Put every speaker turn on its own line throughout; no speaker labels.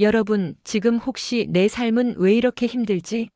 여러분, 지금 혹시 내 삶은 왜 이렇게 힘들지?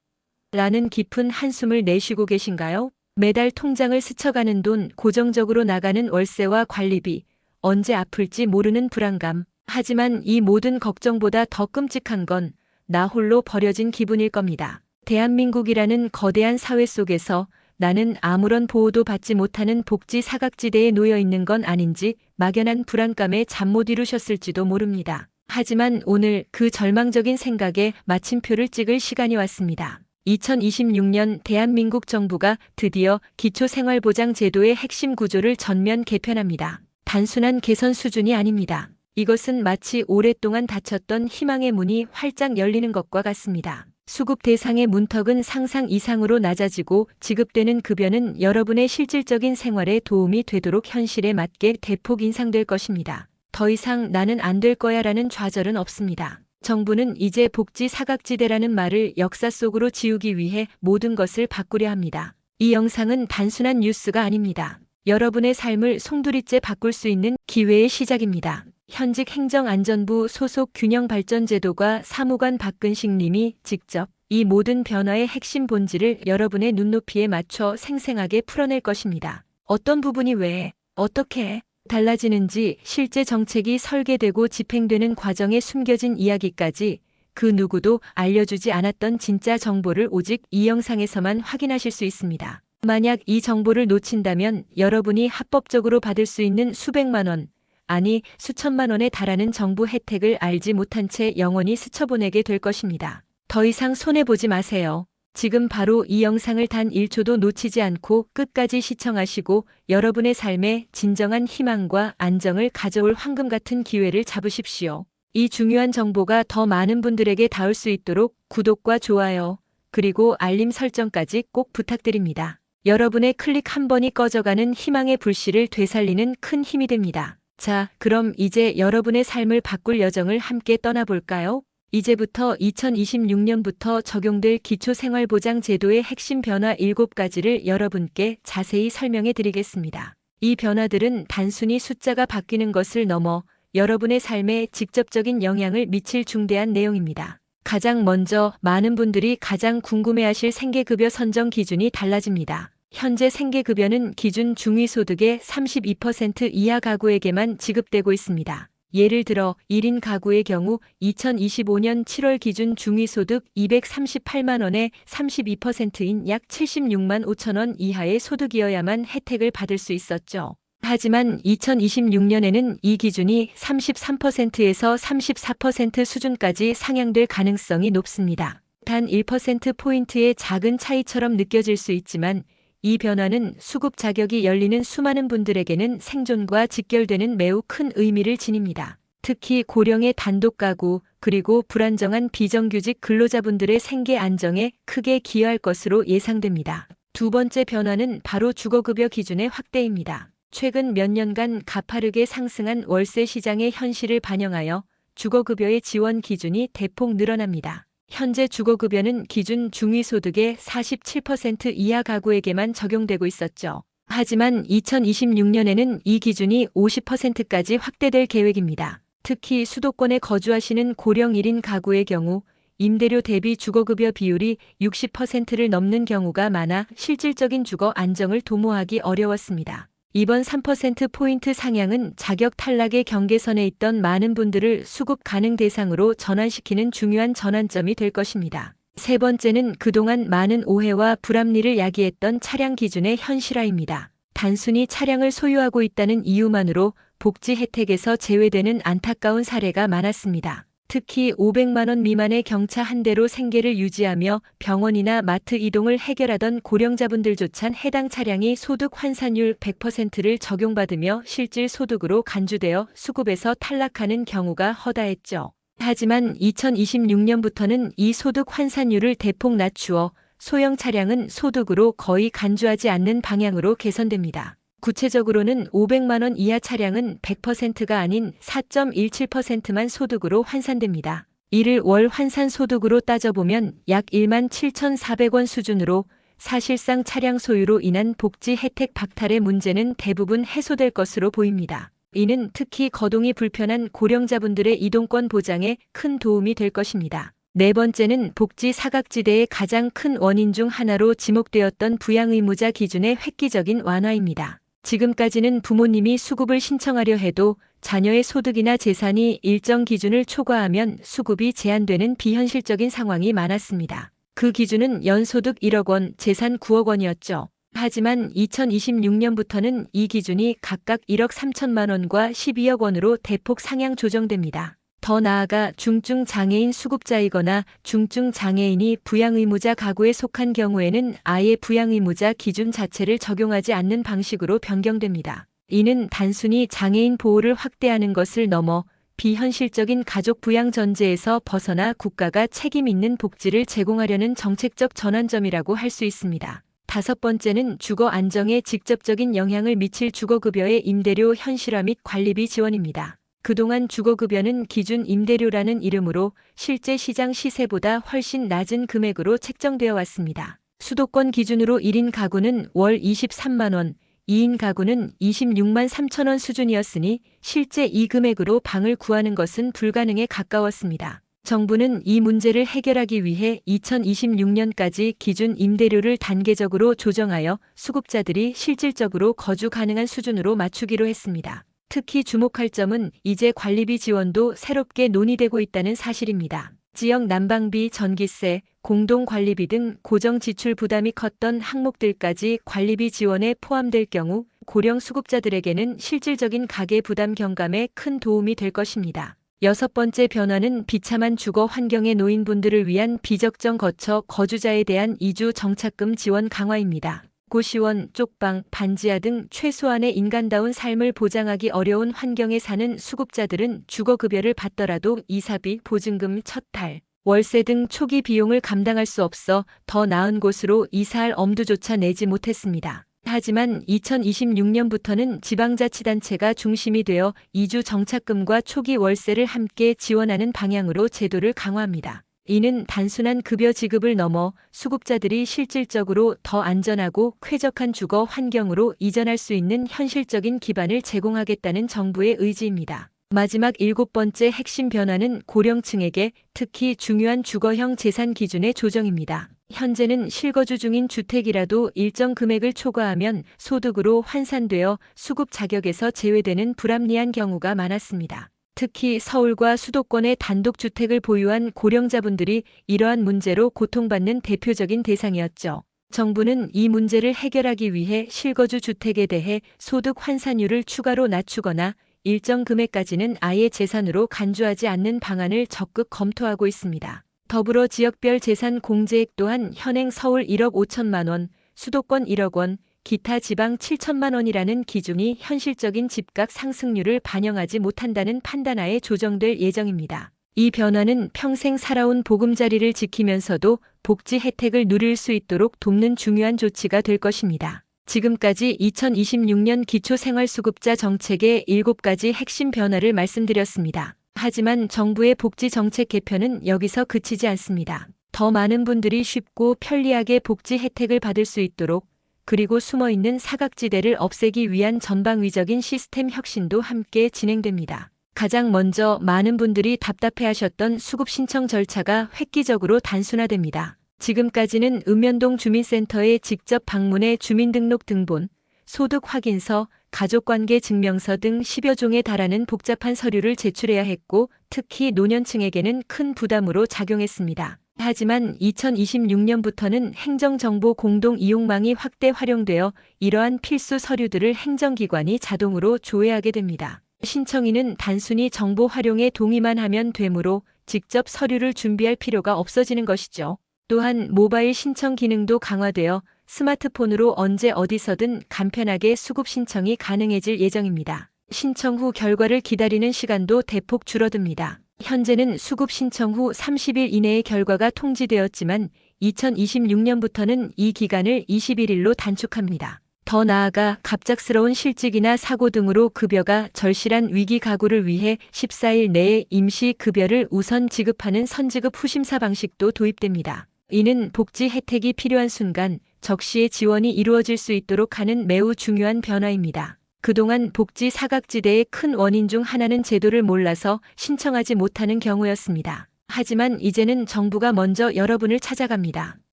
라는 깊은 한숨을 내쉬고 계신가요? 매달 통장을 스쳐가는 돈, 고정적으로 나가는 월세와 관리비, 언제 아플지 모르는 불안감. 하지만 이 모든 걱정보다 더 끔찍한 건 나 홀로 버려진 기분일 겁니다. 대한민국이라는 거대한 사회 속에서 나는 아무런 보호도 받지 못하는 복지 사각지대에 놓여 있는 건 아닌지 막연한 불안감에 잠 못 이루셨을지도 모릅니다. 하지만 오늘 그 절망적인 생각에 마침표를 찍을 시간이 왔습니다. 2026년 대한민국 정부가 드디어 기초생활보장 제도의 핵심 구조를 전면 개편합니다. 단순한 개선 수준이 아닙니다. 이것은 마치 오랫동안 닫혔던 희망의 문이 활짝 열리는 것과 같습니다. 수급 대상의 문턱은 상상 이상으로 낮아지고 지급되는 급여는 여러분의 실질적인 생활에 도움이 되도록 현실에 맞게 대폭 인상될 것입니다. 더 이상 나는 안 될 거야라는 좌절은 없습니다. 정부는 이제 복지 사각지대라는 말을 역사 속으로 지우기 위해 모든 것을 바꾸려 합니다. 이 영상은 단순한 뉴스가 아닙니다. 여러분의 삶을 송두리째 바꿀 수 있는 기회의 시작입니다. 현직 행정안전부 소속 균형발전제도가 사무관 박근식 님이 직접 이 모든 변화의 핵심 본질을 여러분의 눈높이에 맞춰 생생하게 풀어낼 것입니다. 어떤 부분이 왜, 어떻게 달라지는지, 실제 정책이 설계되고 집행되는 과정에 숨겨진 이야기까지 그 누구도 알려주지 않았던 진짜 정보를 오직 이 영상에서만 확인하실 수 있습니다. 만약 이 정보를 놓친다면 여러분이 합법적으로 받을 수 있는 수백만 원, 아니 수천만 원에 달하는 정부 혜택을 알지 못한 채 영원히 스쳐보내게 될 것입니다. 더 이상 손해보지 마세요. 지금 바로 이 영상을 단 1초도 놓치지 않고 끝까지 시청하시고 여러분의 삶에 진정한 희망과 안정을 가져올 황금 같은 기회를 잡으십시오. 이 중요한 정보가 더 많은 분들에게 닿을 수 있도록 구독과 좋아요, 그리고 알림 설정까지 꼭 부탁드립니다. 여러분의 클릭 한 번이 꺼져가는 희망의 불씨를 되살리는 큰 힘이 됩니다. 자, 그럼 이제 여러분의 삶을 바꿀 여정을 함께 떠나볼까요? 이제부터 2026년부터 적용될 기초생활보장 제도의 핵심 변화 7가지를 여러분께 자세히 설명해 드리겠습니다. 이 변화들은 단순히 숫자가 바뀌는 것을 넘어 여러분의 삶에 직접적인 영향을 미칠 중대한 내용입니다. 가장 먼저 많은 분들이 가장 궁금해하실 생계급여 선정 기준이 달라집니다. 현재 생계급여는 기준 중위소득의 32% 이하 가구에게만 지급되고 있습니다. 예를 들어 1인 가구의 경우 2025년 7월 기준 중위소득 238만 원의 32%인 약 76만 5천 원 이하의 소득이어야만 혜택을 받을 수 있었죠. 하지만 2026년에는 이 기준이 33%에서 34% 수준까지 상향될 가능성이 높습니다. 단 1%포인트의 작은 차이처럼 느껴질 수 있지만 이 변화는 수급 자격이 열리는 수많은 분들에게는 생존과 직결되는 매우 큰 의미를 지닙니다. 특히 고령의 단독 가구, 그리고 불안정한 비정규직 근로자분들의 생계 안정에 크게 기여할 것으로 예상됩니다. 두 번째 변화는 바로 주거급여 기준의 확대입니다. 최근 몇 년간 가파르게 상승한 월세 시장의 현실을 반영하여 주거급여의 지원 기준이 대폭 늘어납니다. 현재 주거급여는 기준 중위소득의 47% 이하 가구에게만 적용되고 있었죠. 하지만 2026년에는 이 기준이 50%까지 확대될 계획입니다. 특히 수도권에 거주하시는 고령 1인 가구의 경우 임대료 대비 주거급여 비율이 60%를 넘는 경우가 많아 실질적인 주거 안정을 도모하기 어려웠습니다. 이번 3%포인트 상향은 자격 탈락의 경계선에 있던 많은 분들을 수급 가능 대상으로 전환시키는 중요한 전환점이 될 것입니다. 세 번째는 그동안 많은 오해와 불합리를 야기했던 차량 기준의 현실화입니다. 단순히 차량을 소유하고 있다는 이유만으로 복지 혜택에서 제외되는 안타까운 사례가 많았습니다. 특히 500만 원 미만의 경차 한 대로 생계를 유지하며 병원이나 마트 이동을 해결하던 고령자분들조찬 해당 차량이 소득 환산율 100%를 적용받으며 실질 소득으로 간주되어 수급에서 탈락하는 경우가 허다했죠. 하지만 2026년부터는 이 소득 환산율을 대폭 낮추어 소형 차량은 소득으로 거의 간주하지 않는 방향으로 개선됩니다. 구체적으로는 500만 원 이하 차량은 100%가 아닌 4.17%만 소득으로 환산됩니다. 이를 월 환산 소득으로 따져보면 약 1만 7,400원 수준으로 사실상 차량 소유로 인한 복지 혜택 박탈의 문제는 대부분 해소될 것으로 보입니다. 이는 특히 거동이 불편한 고령자분들의 이동권 보장에 큰 도움이 될 것입니다. 네 번째는 복지 사각지대의 가장 큰 원인 중 하나로 지목되었던 부양의무자 기준의 획기적인 완화입니다. 지금까지는 부모님이 수급을 신청하려 해도 자녀의 소득이나 재산이 일정 기준을 초과하면 수급이 제한되는 비현실적인 상황이 많았습니다. 그 기준은 연소득 1억 원, 재산 9억 원이었죠. 하지만 2026년부터는 이 기준이 각각 1억 3천만 원과 12억 원으로 대폭 상향 조정됩니다. 더 나아가 중증 장애인 수급자이거나 중증 장애인이 부양의무자 가구에 속한 경우에는 아예 부양의무자 기준 자체를 적용하지 않는 방식으로 변경됩니다. 이는 단순히 장애인 보호를 확대하는 것을 넘어 비현실적인 가족 부양 전제에서 벗어나 국가가 책임 있는 복지를 제공하려는 정책적 전환점이라고 할 수 있습니다. 다섯 번째는 주거 안정에 직접적인 영향을 미칠 주거급여의 임대료 현실화 및 관리비 지원입니다. 그동안 주거급여는 기준 임대료라는 이름으로 실제 시장 시세보다 훨씬 낮은 금액으로 책정되어 왔습니다. 수도권 기준으로 1인 가구는 월 23만 원, 2인 가구는 26만 3천 원 수준이었으니 실제 이 금액으로 방을 구하는 것은 불가능에 가까웠습니다. 정부는 이 문제를 해결하기 위해 2026년까지 기준 임대료를 단계적으로 조정하여 수급자들이 실질적으로 거주 가능한 수준으로 맞추기로 했습니다. 특히 주목할 점은 이제 관리비 지원도 새롭게 논의되고 있다는 사실입니다. 지역 난방비, 전기세, 공동관리비 등 고정 지출 부담이 컸던 항목들까지 관리비 지원에 포함될 경우 고령 수급자들에게는 실질적인 가계 부담 경감에 큰 도움이 될 것입니다. 여섯 번째 변화는 비참한 주거 환경의 노인분들을 위한 비적정 거처 거주자에 대한 이주 정착금 지원 강화입니다. 고시원, 쪽방, 반지하 등 최소한의 인간다운 삶을 보장하기 어려운 환경에 사는 수급자들은 주거급여를 받더라도 이사비, 보증금, 첫달, 월세 등 초기 비용을 감당할 수 없어 더 나은 곳으로 이사할 엄두조차 내지 못했습니다. 하지만 2026년부터는 지방자치단체가 중심이 되어 이주 정착금과 초기 월세를 함께 지원하는 방향으로 제도를 강화합니다. 이는 단순한 급여 지급을 넘어 수급자들이 실질적으로 더 안전하고 쾌적한 주거 환경으로 이전할 수 있는 현실적인 기반을 제공하겠다는 정부의 의지입니다. 마지막 일곱 번째 핵심 변화는 고령층에게 특히 중요한 주거형 재산 기준의 조정입니다. 현재는 실거주 중인 주택이라도 일정 금액을 초과하면 소득으로 환산되어 수급 자격에서 제외되는 불합리한 경우가 많았습니다. 특히 서울과 수도권의 단독주택을 보유한 고령자분들이 이러한 문제로 고통받는 대표적인 대상이었죠. 정부는 이 문제를 해결하기 위해 실거주 주택에 대해 소득 환산율을 추가로 낮추거나 일정 금액까지는 아예 재산으로 간주하지 않는 방안을 적극 검토하고 있습니다. 더불어 지역별 재산 공제액 또한 현행 서울 1억 5천만 원, 수도권 1억 원, 기타 지방 7천만 원이라는 기준이 현실적인 집값 상승률을 반영하지 못한다는 판단하에 조정될 예정입니다. 이 변화는 평생 살아온 보금자리를 지키면서도 복지 혜택을 누릴 수 있도록 돕는 중요한 조치가 될 것입니다. 지금까지 2026년 기초생활수급자 정책의 7가지 핵심 변화를 말씀드렸습니다. 하지만 정부의 복지 정책 개편은 여기서 그치지 않습니다. 더 많은 분들이 쉽고 편리하게 복지 혜택을 받을 수 있도록 그리고 숨어있는 사각지대를 없애기 위한 전방위적인 시스템 혁신도 함께 진행됩니다. 가장 먼저 많은 분들이 답답해하셨던 수급 신청 절차가 획기적으로 단순화됩니다. 지금까지는 읍면동 주민센터에 직접 방문해 주민등록 등본, 소득 확인서, 가족관계 증명서 등 10여 종에 달하는 복잡한 서류를 제출해야 했고 특히 노년층에게는 큰 부담으로 작용했습니다. 하지만 2026년부터는 행정정보 공동 이용망이 확대 활용되어 이러한 필수 서류들을 행정기관이 자동으로 조회하게 됩니다. 신청인은 단순히 정보 활용에 동의만 하면 되므로 직접 서류를 준비할 필요가 없어지는 것이죠. 또한 모바일 신청 기능도 강화되어 스마트폰으로 언제 어디서든 간편하게 수급 신청이 가능해질 예정입니다. 신청 후 결과를 기다리는 시간도 대폭 줄어듭니다. 현재는 수급 신청 후 30일 이내의 결과가 통지되었지만 2026년부터는 이 기간을 21일로 단축합니다. 더 나아가 갑작스러운 실직이나 사고 등으로 급여가 절실한 위기 가구를 위해 14일 내에 임시 급여를 우선 지급하는 선지급 후심사 방식도 도입됩니다. 이는 복지 혜택이 필요한 순간 적시에 지원이 이루어질 수 있도록 하는 매우 중요한 변화입니다. 그동안 복지 사각지대의 큰 원인 중 하나는 제도를 몰라서 신청하지 못하는 경우였습니다. 하지만 이제는 정부가 먼저 여러분을 찾아갑니다.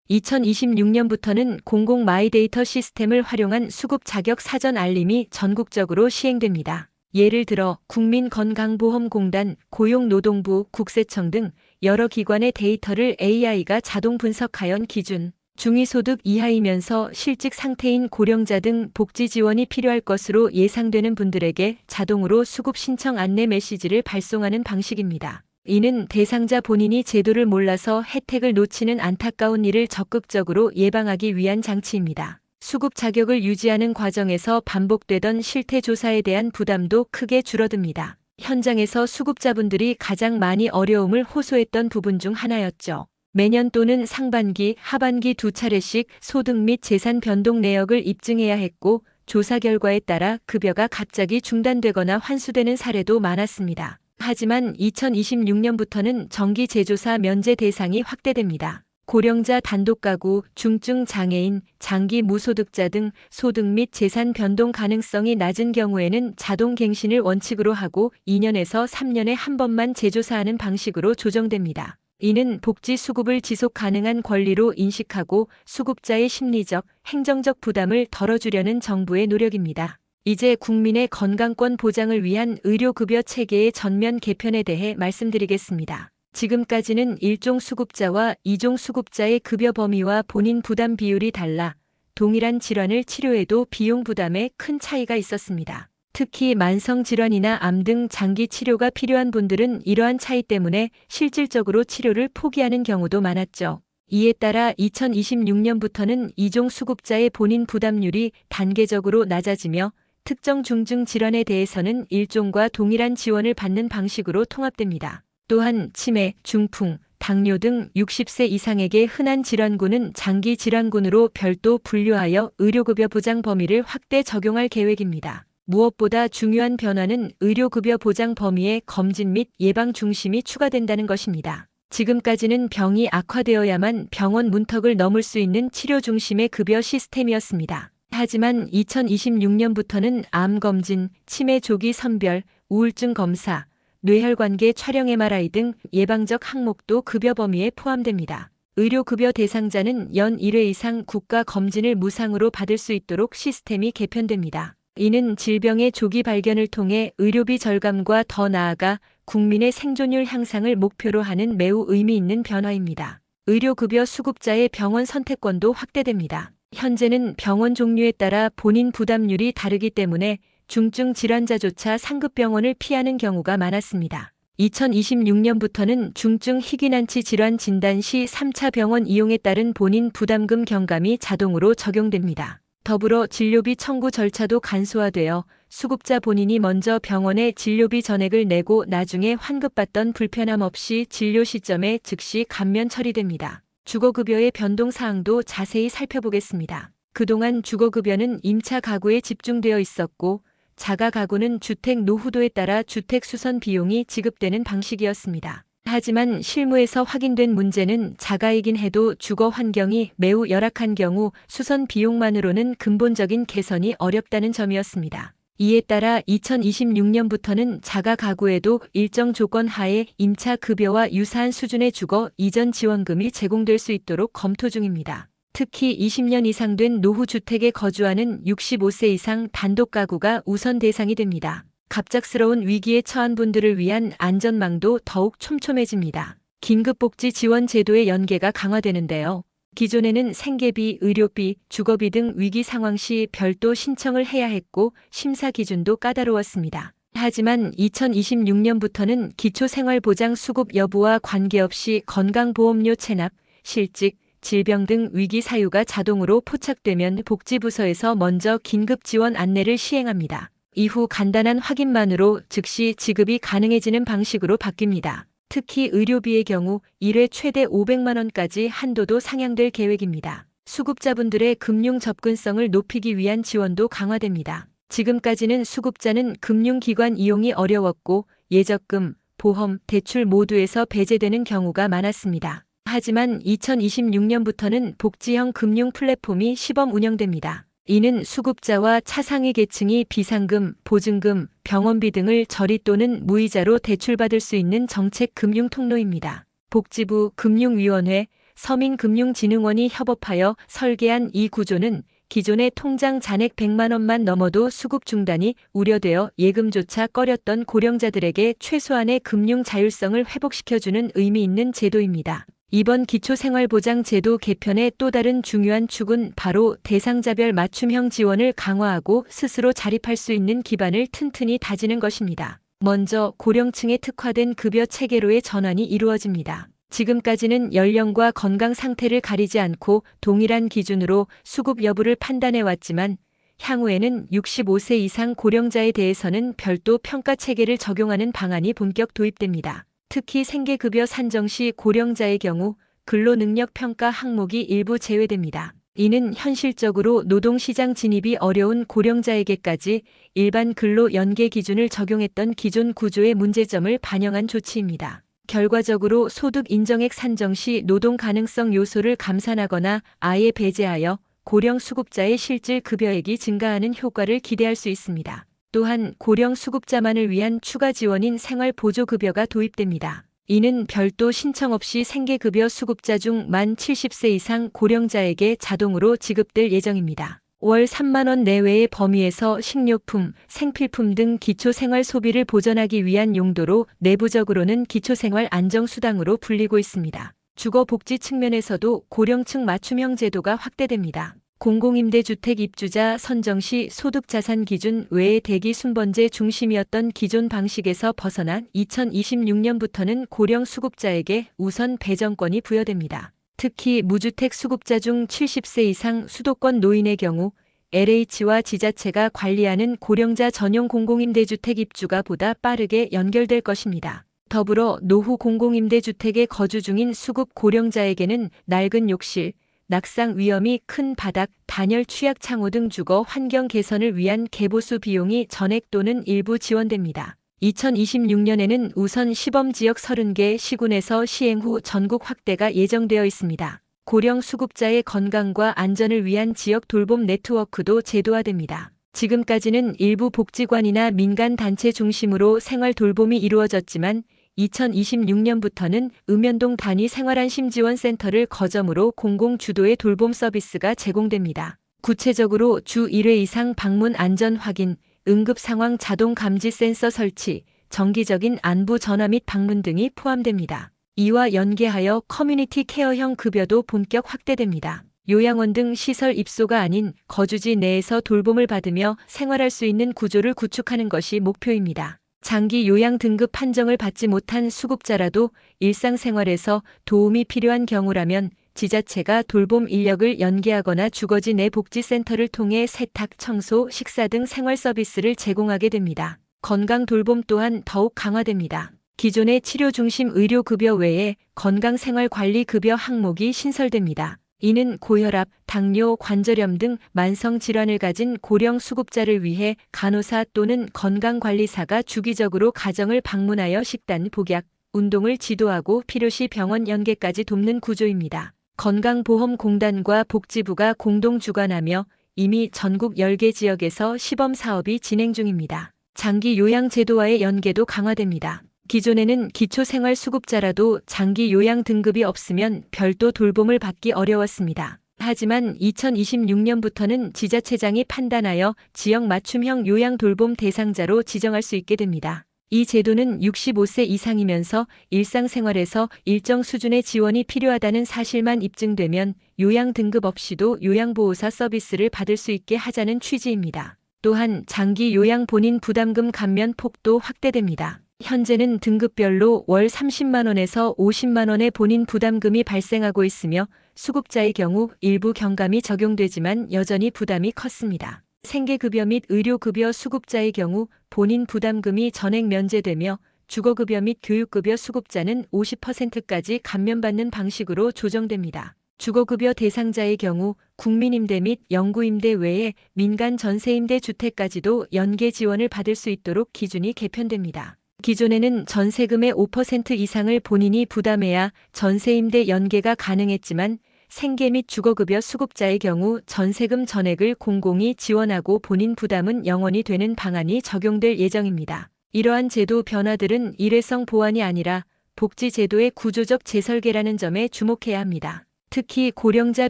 2026년부터는 공공 마이데이터 시스템을 활용한 수급 자격 사전 알림이 전국적으로 시행됩니다. 예를 들어 국민건강보험공단, 고용노동부, 국세청 등 여러 기관의 데이터를 AI가 자동 분석하여 기준, 중위소득 이하이면서 실직 상태인 고령자 등 복지 지원이 필요할 것으로 예상되는 분들에게 자동으로 수급 신청 안내 메시지를 발송하는 방식입니다. 이는 대상자 본인이 제도를 몰라서 혜택을 놓치는 안타까운 일을 적극적으로 예방하기 위한 장치입니다. 수급 자격을 유지하는 과정에서 반복되던 실태 조사에 대한 부담도 크게 줄어듭니다. 현장에서 수급자분들이 가장 많이 어려움을 호소했던 부분 중 하나였죠. 매년 또는 상반기, 하반기 두 차례씩 소득 및 재산 변동 내역을 입증해야 했고 조사 결과에 따라 급여가 갑자기 중단되거나 환수되는 사례도 많았습니다. 하지만 2026년부터는 정기 재조사 면제 대상이 확대됩니다. 고령자 단독가구, 중증 장애인, 장기 무소득자 등 소득 및 재산 변동 가능성이 낮은 경우에는 자동 갱신을 원칙으로 하고 2년에서 3년에 한 번만 재조사하는 방식으로 조정됩니다. 이는 복지 수급을 지속 가능한 권리로 인식하고 수급자의 심리적, 행정적 부담을 덜어주려는 정부의 노력입니다. 이제 국민의 건강권 보장을 위한 의료급여 체계의 전면 개편에 대해 말씀드리겠습니다. 지금까지는 1종 수급자와 2종 수급자의 급여 범위와 본인 부담 비율이 달라 동일한 질환을 치료해도 비용 부담에 큰 차이가 있었습니다. 특히 만성질환이나 암 등 장기 치료가 필요한 분들은 이러한 차이 때문에 실질적으로 치료를 포기하는 경우도 많았죠. 이에 따라 2026년부터는 2종 수급자의 본인 부담률이 단계적으로 낮아지며 특정 중증 질환에 대해서는 1종과 동일한 지원을 받는 방식으로 통합됩니다. 또한 치매, 중풍, 당뇨 등 60세 이상에게 흔한 질환군은 장기 질환군으로 별도 분류하여 의료급여 보장 범위를 확대 적용할 계획입니다. 무엇보다 중요한 변화는 의료급여 보장 범위에 검진 및 예방 중심이 추가된다는 것입니다. 지금까지는 병이 악화되어야만 병원 문턱을 넘을 수 있는 치료 중심의 급여 시스템이었습니다. 하지만 2026년부터는 암 검진, 치매 조기 선별, 우울증 검사, 뇌혈관계 촬영 MRI 등 예방적 항목도 급여 범위에 포함됩니다. 의료급여 대상자는 연 1회 이상 국가 검진을 무상으로 받을 수 있도록 시스템이 개편됩니다. 이는 질병의 조기 발견을 통해 의료비 절감과 더 나아가 국민의 생존율 향상을 목표로 하는 매우 의미 있는 변화입니다. 의료급여 수급자의 병원 선택권도 확대됩니다. 현재는 병원 종류에 따라 본인 부담률이 다르기 때문에 중증 질환자조차 상급병원을 피하는 경우가 많았습니다. 2026년부터는 중증 희귀난치 질환 진단 시 3차 병원 이용에 따른 본인 부담금 경감이 자동으로 적용됩니다. 더불어 진료비 청구 절차도 간소화되어 수급자 본인이 먼저 병원에 진료비 전액을 내고 나중에 환급받던 불편함 없이 진료 시점에 즉시 감면 처리됩니다. 주거급여의 변동 사항도 자세히 살펴보겠습니다. 그동안 주거급여는 임차 가구에 집중되어 있었고 자가 가구는 주택 노후도에 따라 주택 수선 비용이 지급되는 방식이었습니다. 하지만 실무에서 확인된 문제는 자가이긴 해도 주거 환경이 매우 열악한 경우 수선 비용만으로는 근본적인 개선이 어렵다는 점이었습니다. 이에 따라 2026년부터는 자가 가구에도 일정 조건 하에 임차 급여와 유사한 수준의 주거 이전 지원금이 제공될 수 있도록 검토 중입니다. 특히 20년 이상 된 노후주택에 거주하는 65세 이상 단독 가구가 우선 대상이 됩니다. 갑작스러운 위기에 처한 분들을 위한 안전망도 더욱 촘촘해집니다. 긴급복지 지원 제도의 연계가 강화되는데요. 기존에는 생계비, 의료비, 주거비 등 위기 상황 시 별도 신청을 해야 했고 심사 기준도 까다로웠습니다. 하지만 2026년부터는 기초생활보장 수급 여부와 관계없이 건강보험료 체납, 실직, 질병 등 위기 사유가 자동으로 포착되면 복지부서에서 먼저 긴급 지원 안내를 시행합니다. 이후 간단한 확인만으로 즉시 지급이 가능해지는 방식으로 바뀝니다. 특히 의료비의 경우 1회 최대 500만 원까지 한도도 상향될 계획입니다. 수급자분들의 금융 접근성을 높이기 위한 지원도 강화됩니다. 지금까지는 수급자는 금융기관 이용이 어려웠고 예적금, 보험, 대출 모두에서 배제되는 경우가 많았습니다. 하지만 2026년부터는 복지형 금융 플랫폼이 시범 운영됩니다. 이는 수급자와 차상위 계층이 비상금, 보증금, 병원비 등을 저리 또는 무이자로 대출받을 수 있는 정책 금융 통로입니다. 복지부, 금융위원회, 서민금융진흥원이 협업하여 설계한 이 구조는 기존의 통장 잔액 100만 원만 넘어도 수급 중단이 우려되어 예금조차 꺼렸던 고령자들에게 최소한의 금융 자율성을 회복시켜주는 의미 있는 제도입니다. 이번 기초생활보장제도 개편의 또 다른 중요한 축은 바로 대상자별 맞춤형 지원을 강화하고 스스로 자립할 수 있는 기반을 튼튼히 다지는 것입니다. 먼저 고령층에 특화된 급여 체계로의 전환이 이루어집니다. 지금까지는 연령과 건강 상태를 가리지 않고 동일한 기준으로 수급 여부를 판단해 왔지만 향후에는 65세 이상 고령자에 대해서는 별도 평가 체계를 적용하는 방안이 본격 도입됩니다. 특히 생계급여 산정 시 고령자의 경우 근로능력 평가 항목이 일부 제외됩니다. 이는 현실적으로 노동시장 진입이 어려운 고령자에게까지 일반 근로 연계 기준을 적용했던 기존 구조의 문제점을 반영한 조치입니다. 결과적으로 소득 인정액 산정 시 노동 가능성 요소를 감산하거나 아예 배제하여 고령 수급자의 실질 급여액이 증가하는 효과를 기대할 수 있습니다. 또한 고령 수급자만을 위한 추가 지원인 생활보조급여가 도입됩니다. 이는 별도 신청 없이 생계급여 수급자 중 만 70세 이상 고령자에게 자동으로 지급될 예정입니다. 월 3만 원 내외의 범위에서 식료품, 생필품 등 기초생활 소비를 보전하기 위한 용도로 내부적으로는 기초생활 안정수당으로 불리고 있습니다. 주거복지 측면에서도 고령층 맞춤형 제도가 확대됩니다. 공공임대주택 입주자 선정 시 소득자산 기준 외의 대기 순번제 중심이었던 기존 방식에서 벗어나 2026년부터는 고령 수급자에게 우선 배정권이 부여됩니다. 특히 무주택 수급자 중 70세 이상 수도권 노인의 경우 LH와 지자체가 관리하는 고령자 전용 공공임대주택 입주가 보다 빠르게 연결될 것입니다. 더불어 노후 공공임대주택에 거주 중인 수급 고령자에게는 낡은 욕실, 낙상 위험이 큰 바닥, 단열 취약 창호 등 주거 환경 개선을 위한 개보수 비용이 전액 또는 일부 지원됩니다. 2026년에는 우선 시범지역 30개 시군에서 시행 후 전국 확대가 예정되어 있습니다. 고령 수급자의 건강과 안전을 위한 지역 돌봄 네트워크도 제도화됩니다. 지금까지는 일부 복지관이나 민간단체 중심으로 생활 돌봄이 이루어졌지만 2026년부터는 읍면동 단위 생활안심지원센터를 거점으로 공공주도의 돌봄 서비스가 제공됩니다. 구체적으로 주 1회 이상 방문 안전 확인, 응급상황 자동 감지 센서 설치, 정기적인 안부 전화 및 방문 등이 포함됩니다. 이와 연계하여 커뮤니티 케어형 급여도 본격 확대됩니다. 요양원 등 시설 입소가 아닌 거주지 내에서 돌봄을 받으며 생활할 수 있는 구조를 구축하는 것이 목표입니다. 장기 요양 등급 판정을 받지 못한 수급자라도 일상생활에서 도움이 필요한 경우라면 지자체가 돌봄 인력을 연계하거나 주거지 내 복지센터를 통해 세탁, 청소, 식사 등 생활 서비스를 제공하게 됩니다. 건강 돌봄 또한 더욱 강화됩니다. 기존의 치료 중심 의료급여 외에 건강생활관리급여 항목이 신설됩니다. 이는 고혈압, 당뇨, 관절염 등 만성질환을 가진 고령 수급자를 위해 간호사 또는 건강관리사가 주기적으로 가정을 방문하여 식단, 복약, 운동을 지도하고 필요시 병원 연계까지 돕는 구조입니다. 건강보험공단과 복지부가 공동 주관하며 이미 전국 10개 지역에서 시범 사업이 진행 중입니다. 장기 요양 제도와의 연계도 강화됩니다. 기존에는 기초생활수급자라도 장기 요양 등급이 없으면 별도 돌봄을 받기 어려웠습니다. 하지만 2026년부터는 지자체장이 판단하여 지역 맞춤형 요양 돌봄 대상자로 지정할 수 있게 됩니다. 이 제도는 65세 이상이면서 일상생활에서 일정 수준의 지원이 필요하다는 사실만 입증되면 요양 등급 없이도 요양보호사 서비스를 받을 수 있게 하자는 취지입니다. 또한 장기 요양 본인 부담금 감면 폭도 확대됩니다. 현재는 등급별로 월 30만 원에서 50만 원의 본인 부담금이 발생하고 있으며 수급자의 경우 일부 경감이 적용되지만 여전히 부담이 컸습니다. 생계급여 및 의료급여 수급자의 경우 본인 부담금이 전액 면제되며 주거급여 및 교육급여 수급자는 50%까지 감면받는 방식으로 조정됩니다. 주거급여 대상자의 경우 국민임대 및 영구임대 외에 민간 전세임대 주택까지도 연계 지원을 받을 수 있도록 기준이 개편됩니다. 기존에는 전세금의 5% 이상을 본인이 부담해야 전세임대 연계가 가능했지만 생계 및 주거급여 수급자의 경우 전세금 전액을 공공이 지원하고 본인 부담은 0원이 되는 방안이 적용될 예정입니다. 이러한 제도 변화들은 일회성 보완이 아니라 복지제도의 구조적 재설계라는 점에 주목해야 합니다. 특히 고령자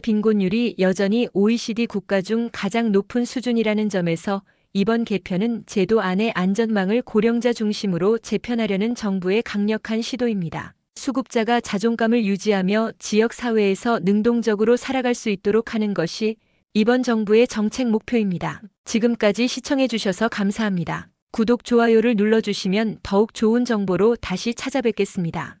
빈곤율이 여전히 OECD 국가 중 가장 높은 수준이라는 점에서 이번 개편은 제도 안의 안전망을 고령자 중심으로 재편하려는 정부의 강력한 시도입니다. 수급자가 자존감을 유지하며 지역 사회에서 능동적으로 살아갈 수 있도록 하는 것이 이번 정부의 정책 목표입니다. 지금까지 시청해 주셔서 감사합니다. 구독, 좋아요를 눌러주시면 더욱 좋은 정보로 다시 찾아뵙겠습니다.